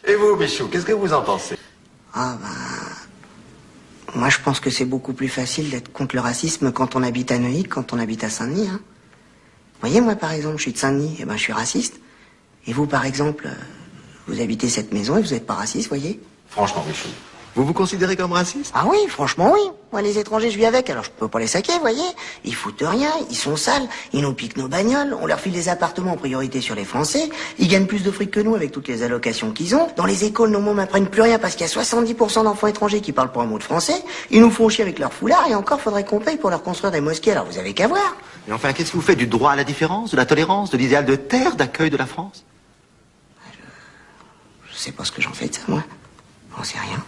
Et vous, Michou, qu'est-ce que vous en pensez? Ah moi je pense que c'est beaucoup plus facile d'être contre le racisme quand on habite à Neuilly que quand on habite à Saint-Denis. Hein. Vous voyez, moi par exemple, je suis de Saint-Denis, et ben je suis raciste. Et vous par exemple, vous habitez cette maison et vous n'êtes pas raciste, voyez? Franchement, Michou, vous vous considérez comme raciste? Ah oui, franchement oui. Moi les étrangers je vis avec, alors je peux pas les saquer, voyez. Ils foutent rien, ils sont sales, ils nous piquent nos bagnoles, on leur file des appartements en priorité sur les Français, ils gagnent plus de fric que nous avec toutes les allocations qu'ils ont. Dans les écoles, nos mômes n'apprennent plus rien parce qu'il y a 70% d'enfants étrangers qui parlent pas un mot de français. Ils nous font chier avec leur foulard et encore faudrait qu'on paye pour leur construire des mosquées, alors vous avez qu'à voir. Mais enfin, qu'est-ce que vous faites du droit à la différence, de la tolérance, de l'idéal de terre d'accueil de la France? Je sais pas ce que j'en fais de ça, moi. J'en sais rien.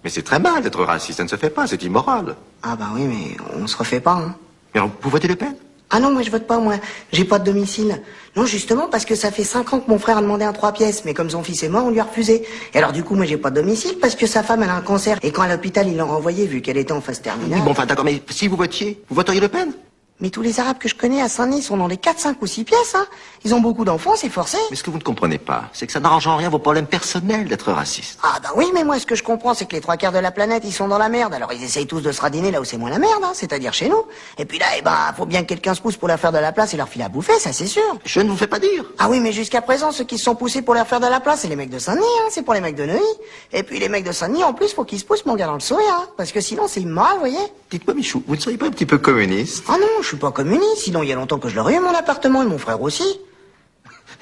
Mais c'est très mal d'être raciste, ça ne se fait pas, c'est immoral. Ah bah oui, mais on se refait pas, hein. Mais alors, vous votez Le Pen? Ah non, moi je vote pas, moi. J'ai pas de domicile. Non, justement, parce que ça fait 5 ans que mon frère a demandé un 3 pièces, mais comme son fils est mort, on lui a refusé. Et alors du coup, moi j'ai pas de domicile parce que sa femme, elle a un cancer. Et quand à l'hôpital, ils l'ont renvoyée vu qu'elle était en phase terminale. Oui, bon, enfin, d'accord, mais si vous votiez, vous voteriez Le Pen? Mais tous les Arabes que je connais à Saint-Denis sont dans les 4, 5 ou 6 pièces, hein. Ils ont beaucoup d'enfants, c'est forcé. Mais ce que vous ne comprenez pas, c'est que ça n'arrange en rien vos problèmes personnels d'être raciste. Ah bah oui, mais moi ce que je comprends, c'est que les 3 quarts de la planète, ils sont dans la merde. Alors ils essayent tous de se radiner là où c'est moins la merde, hein, c'est-à-dire chez nous. Et puis là, eh ben, faut bien que quelqu'un se pousse pour leur faire de la place et leur filer à bouffer, ça c'est sûr. Je ne vous fais pas dire. Ah oui, mais jusqu'à présent, ceux qui se sont poussés pour leur faire de la place, c'est les mecs de Saint-Denis, hein, c'est pour les mecs de Neuilly. Et puis les mecs de Saint-Denis, en plus, faut qu'ils se poussent, mon gars, dans le sourire, hein, parce que sinon c'est immoral, vous voyez. Dites-moi, Michou, vous ne seriez pas un petit peu communiste? Ah non, je suis pas communiste, sinon il y a longtemps que je l'aurais eu, mon appartement, et mon frère aussi.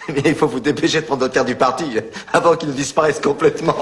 Mais il faut vous dépêcher de prendre notre terre du parti avant qu'il ne disparaisse complètement.